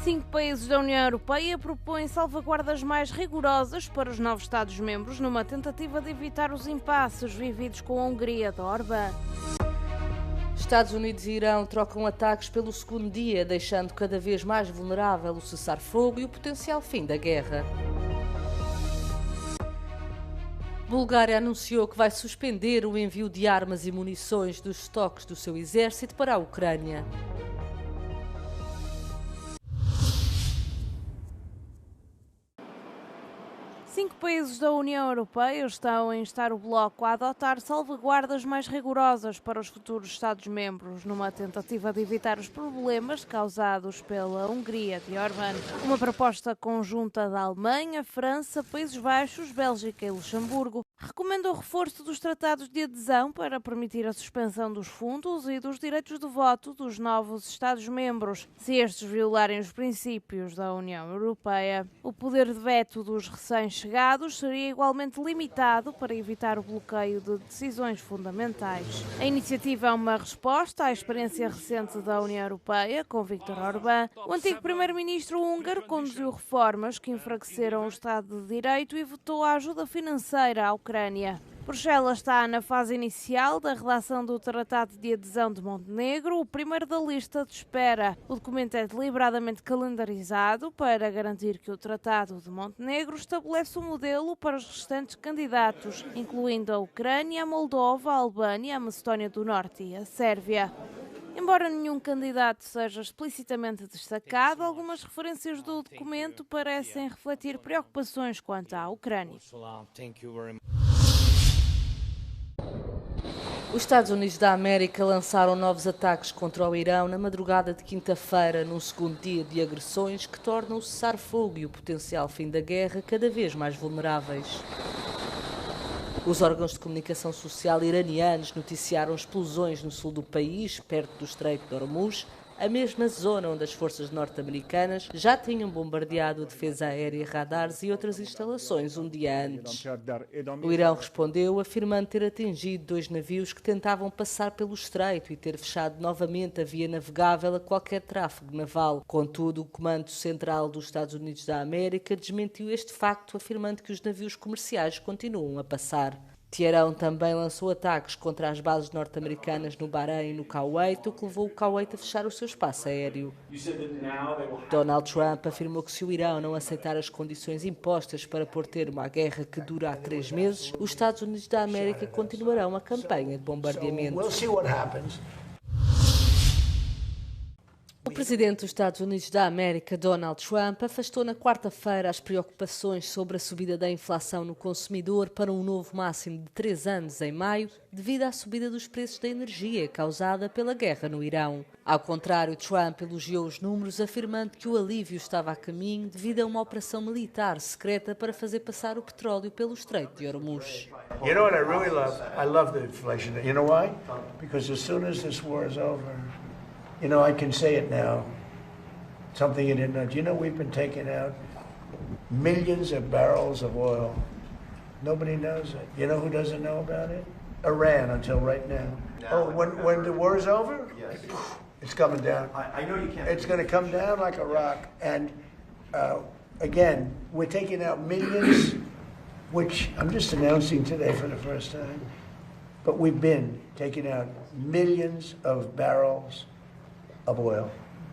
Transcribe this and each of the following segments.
5 países da União Europeia propõem salvaguardas mais rigorosas para os novos Estados-membros numa tentativa de evitar os impasses vividos com a Hungria de Orbán. Estados Unidos e Irão trocam ataques pelo segundo dia, deixando cada vez mais vulnerável o cessar-fogo e o potencial fim da guerra. Bulgária anunciou que vai suspender o envio de armas e munições dos estoques do seu exército para a Ucrânia. Cinco países da União Europeia estão a instar o Bloco a adotar salvaguardas mais rigorosas para os futuros Estados-membros, numa tentativa de evitar os problemas causados pela Hungria de Orbán. Uma proposta conjunta da Alemanha, França, Países Baixos, Bélgica e Luxemburgo recomenda o reforço dos tratados de adesão para permitir a suspensão dos fundos e dos direitos de voto dos novos Estados-membros, se estes violarem os princípios da União Europeia. O poder de veto dos recém-chegados seria igualmente limitado para evitar o bloqueio de decisões fundamentais. A iniciativa é uma resposta à experiência recente da União Europeia com Viktor Orbán. O antigo primeiro-ministro húngaro conduziu reformas que enfraqueceram o Estado de Direito e votou a ajuda financeira à Ucrânia. Bruxelas está na fase inicial da redação do Tratado de Adesão de Montenegro, o primeiro da lista de espera. O documento é deliberadamente calendarizado para garantir que o Tratado de Montenegro estabelece um modelo para os restantes candidatos, incluindo a Ucrânia, a Moldova, a Albânia, a Macedónia do Norte e a Sérvia. Embora nenhum candidato seja explicitamente destacado, algumas referências do documento parecem refletir preocupações quanto à Ucrânia. Os Estados Unidos da América lançaram novos ataques contra o Irão na madrugada de quinta-feira, num segundo dia de agressões que tornam o cessar-fogo e o potencial fim da guerra cada vez mais vulneráveis. Os órgãos de comunicação social iranianos noticiaram explosões no sul do país, perto do Estreito de Hormuz, a mesma zona onde as forças norte-americanas já tinham bombardeado a defesa aérea, radares e outras instalações um dia antes. O Irão respondeu afirmando ter atingido 2 navios que tentavam passar pelo estreito e ter fechado novamente a via navegável a qualquer tráfego naval. Contudo, o Comando Central dos Estados Unidos da América desmentiu este facto, afirmando que os navios comerciais continuam a passar. Teherão também lançou ataques contra as bases norte-americanas no Bahrein e no Kuwait, o que levou o Kuwait a fechar o seu espaço aéreo. Donald Trump afirmou que se o Irão não aceitar as condições impostas para pôr termo à guerra que dura há 3 meses, os Estados Unidos da América continuarão a campanha de bombardeamento. O presidente dos Estados Unidos da América, Donald Trump, afastou na quarta-feira as preocupações sobre a subida da inflação no consumidor para um novo máximo de 3 anos em maio, devido à subida dos preços da energia causada pela guerra no Irão. Ao contrário, Trump elogiou os números, afirmando que o alívio estava a caminho devido a uma operação militar secreta para fazer passar o petróleo pelo Estreito de Hormuz. You know what I really love? I love the inflation. You know why? Because as soon as this war is over, you know, I can say it now. Something you didn't know. Do you know we've been taking out millions of barrels of oil? Nobody knows it. You know who doesn't know about it? Iran until right now. Oh, when the war is over? Yes. It's coming down. I know you can't. It's going to come down like a rock. And again, we're taking out millions, which I'm just announcing today for the first time. But we've been taking out millions of barrels of oil.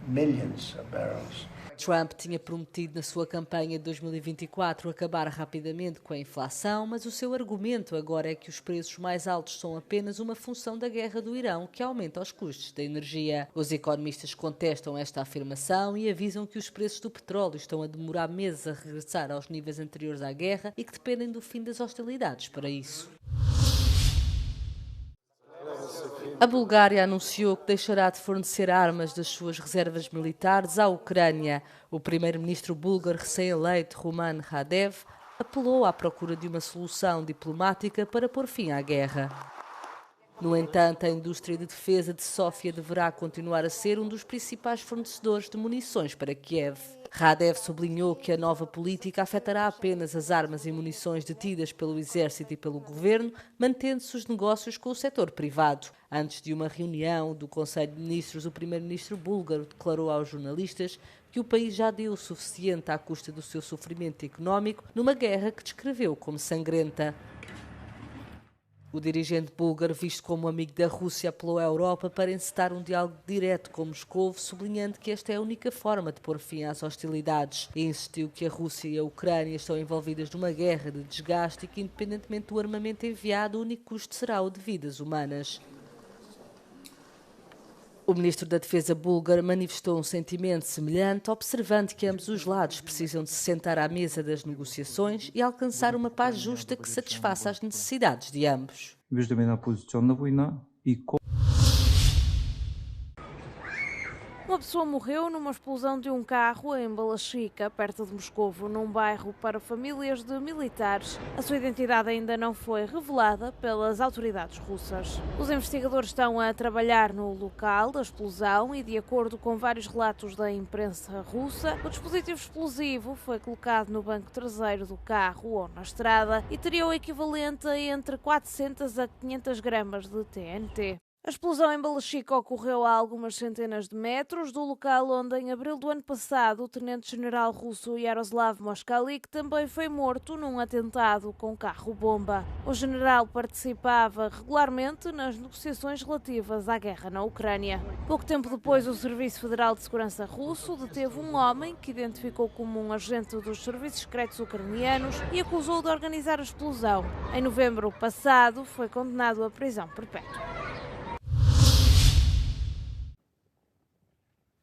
Millions of barrels. Trump tinha prometido na sua campanha de 2024 acabar rapidamente com a inflação, mas o seu argumento agora é que os preços mais altos são apenas uma função da guerra do Irão, que aumenta os custos da energia. Os economistas contestam esta afirmação e avisam que os preços do petróleo estão a demorar meses a regressar aos níveis anteriores à guerra e que dependem do fim das hostilidades para isso. A Bulgária anunciou que deixará de fornecer armas das suas reservas militares à Ucrânia. O primeiro-ministro búlgaro recém-eleito, Rumen Radev, apelou à procura de uma solução diplomática para pôr fim à guerra. No entanto, a indústria de defesa de Sófia deverá continuar a ser um dos principais fornecedores de munições para Kiev. Radev sublinhou que a nova política afetará apenas as armas e munições detidas pelo exército e pelo governo, mantendo-se os negócios com o setor privado. Antes de uma reunião do Conselho de Ministros, o primeiro-ministro búlgaro declarou aos jornalistas que o país já deu o suficiente à custa do seu sofrimento económico numa guerra que descreveu como sangrenta. O dirigente búlgaro, visto como amigo da Rússia, apelou à Europa para encetar um diálogo direto com Moscovo, sublinhando que esta é a única forma de pôr fim às hostilidades. E insistiu que a Rússia e a Ucrânia estão envolvidas numa guerra de desgaste e que, independentemente do armamento enviado, o único custo será o de vidas humanas. O ministro da Defesa búlgaro manifestou um sentimento semelhante, observando que ambos os lados precisam de se sentar à mesa das negociações e alcançar uma paz justa que satisfaça as necessidades de ambos. Uma pessoa morreu numa explosão de um carro em Balachica, perto de Moscovo, num bairro para famílias de militares. A sua identidade ainda não foi revelada pelas autoridades russas. Os investigadores estão a trabalhar no local da explosão e, de acordo com vários relatos da imprensa russa, o dispositivo explosivo foi colocado no banco traseiro do carro ou na estrada e teria o equivalente a entre 400 a 500 gramas de TNT. A explosão em Balachica ocorreu a algumas centenas de metros do local onde, em abril do ano passado, o tenente-general russo Yaroslav Moskalik também foi morto num atentado com carro-bomba. O general participava regularmente nas negociações relativas à guerra na Ucrânia. Pouco tempo depois, o Serviço Federal de Segurança russo deteve um homem que identificou como um agente dos serviços secretos ucranianos e acusou de organizar a explosão. Em novembro passado, foi condenado à prisão perpétua.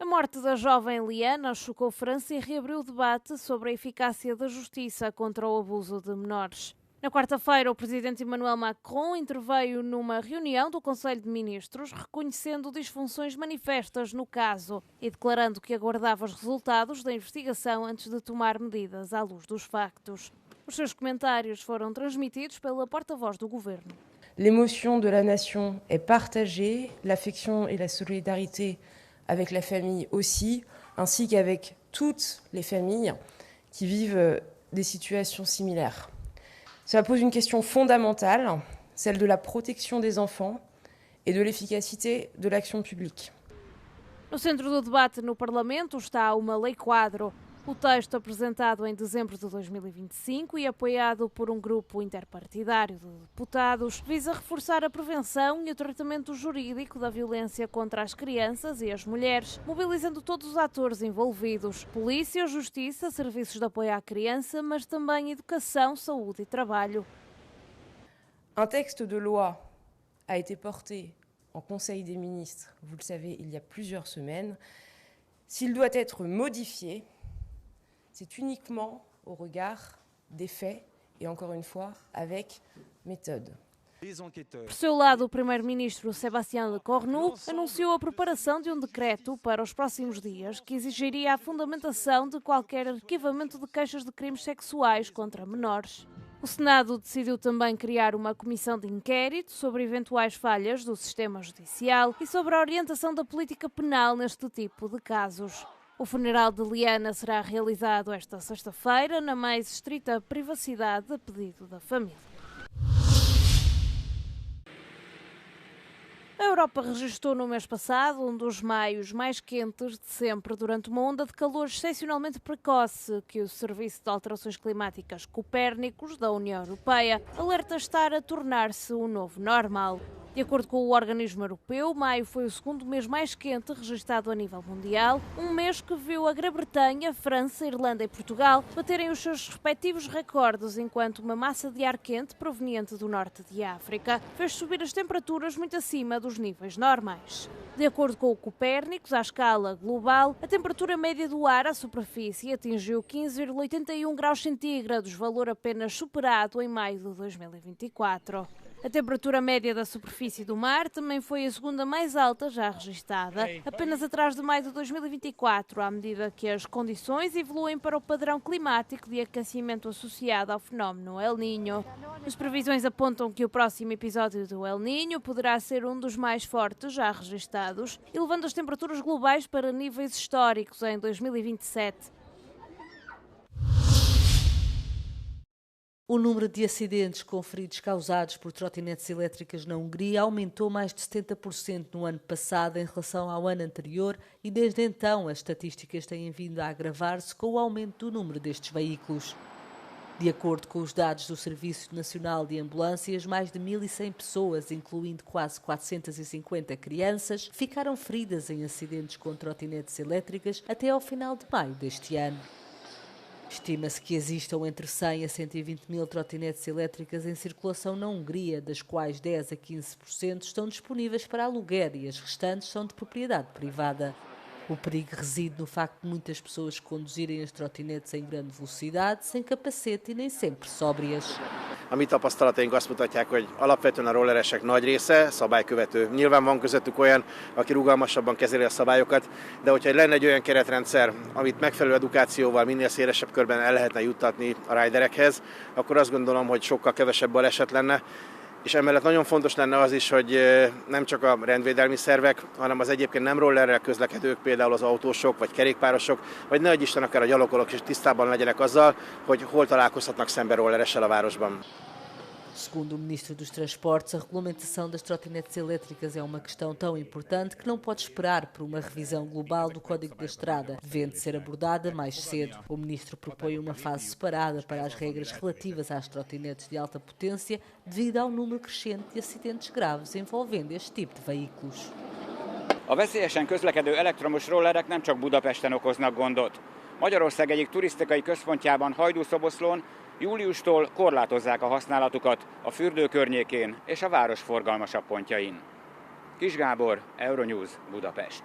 A morte da jovem Liana chocou França e reabriu o debate sobre a eficácia da justiça contra o abuso de menores. Na quarta-feira, o presidente Emmanuel Macron interveio numa reunião do Conselho de Ministros, reconhecendo disfunções manifestas no caso e declarando que aguardava os resultados da investigação antes de tomar medidas à luz dos factos. Os seus comentários foram transmitidos pela porta-voz do governo. L'émotion de la nation est partagée, l'affection et la solidarité avec la famille aussi, ainsi qu'avec toutes les familles qui vivent des situations similaires. Cela pose une question fondamentale, celle de la protection des enfants et de l'efficacité de l'action publique. No centro do debate no Parlamento está uma lei-quadro. O texto, apresentado em dezembro de 2025 e apoiado por um grupo interpartidário de deputados, visa reforçar a prevenção e o tratamento jurídico da violência contra as crianças e as mulheres, mobilizando todos os atores envolvidos: polícia, justiça, serviços de apoio à criança, mas também educação, saúde e trabalho. Un texte de loi a été porté en Conseil des ministres, vous le savez, il y a plusieurs semaines. S'il doit être modifié, c'est uniquement au regard des faits et, encore une fois, avec méthode. Por seu lado, o primeiro-ministro Sébastien Lecornu anunciou a preparação de um decreto para os próximos dias que exigiria a fundamentação de qualquer arquivamento de queixas de crimes sexuais contra menores. O Senado decidiu também criar uma comissão de inquérito sobre eventuais falhas do sistema judicial e sobre a orientação da política penal neste tipo de casos. O funeral de Liana será realizado esta sexta-feira na mais estrita privacidade a pedido da família. A Europa registrou no mês passado um dos maios mais quentes de sempre, durante uma onda de calor excepcionalmente precoce que o Serviço de Alterações Climáticas Copérnicos da União Europeia alerta estar a tornar-se o novo normal. De acordo com o organismo europeu, maio foi o segundo mês mais quente registrado a nível mundial, um mês que viu a Grã-Bretanha, França, Irlanda e Portugal baterem os seus respectivos recordes, enquanto uma massa de ar quente proveniente do norte de África fez subir as temperaturas muito acima dos níveis normais. De acordo com o Copérnicos, à escala global, a temperatura média do ar à superfície atingiu 15,81 graus centígrados, valor apenas superado em maio de 2024. A temperatura média da superfície do mar também foi a segunda mais alta já registada, apenas atrás de maio de 2024, à medida que as condições evoluem para o padrão climático de aquecimento associado ao fenómeno El Niño. As previsões apontam que o próximo episódio do El Niño poderá ser um dos mais fortes já registados, elevando as temperaturas globais para níveis históricos em 2027. O número de acidentes com feridos causados por trotinetes elétricas na Hungria aumentou mais de 70% no ano passado em relação ao ano anterior e desde então as estatísticas têm vindo a agravar-se com o aumento do número destes veículos. De acordo com os dados do Serviço Nacional de Ambulâncias, mais de 1.100 pessoas, incluindo quase 450 crianças, ficaram feridas em acidentes com trotinetes elétricas até ao final de maio deste ano. Estima-se que existam entre 100 a 120 mil trotinetes elétricas em circulação na Hungria, das quais 10 a 15% estão disponíveis para aluguer e as restantes são de propriedade privada. O perigo reside no facto de muitas pessoas conduzirem as trotinetes em grande velocidade, sem capacete e nem sempre sóbrias. A mi tapasztalataink azt mutatják, hogy alapvetően a rolleresek nagy része szabálykövető. Nyilván van közöttük olyan, aki rugalmasabban kezeli a szabályokat, de hogyha lenne egy olyan keretrendszer, amit megfelelő edukációval minél szélesebb körben el lehetne juttatni a riderekhez, akkor azt gondolom, hogy sokkal kevesebb baleset lenne. És emellett nagyon fontos lenne az is, hogy nem csak a rendvédelmi szervek, hanem az egyébként nem rollerrel közlekedők, például az autósok vagy kerékpárosok, vagy ne adj Isten akár a gyalogolók is tisztában legyenek azzal, hogy hol találkozhatnak szembe rolleressel a városban. Segundo o Ministro dos Transportes, a regulamentação das trotinetes elétricas é uma questão tão importante que não pode esperar por uma revisão global do Código da Estrada, devendo ser abordada mais cedo. O Ministro propõe uma fase separada para as regras relativas às trotinetes de alta potência, devido ao número crescente de acidentes graves envolvendo este tipo de veículos. A veszélyesen közlekedő elektromos rollerek nem csak Budapesten okoznak gondot. Magyarország egyik turisztikai központjában, Hajdúszoboszlón júliustól korlátozzák a használatukat a fürdő környékén és a város forgalmasabb pontjain. Kis Gábor, Euronews, Budapest.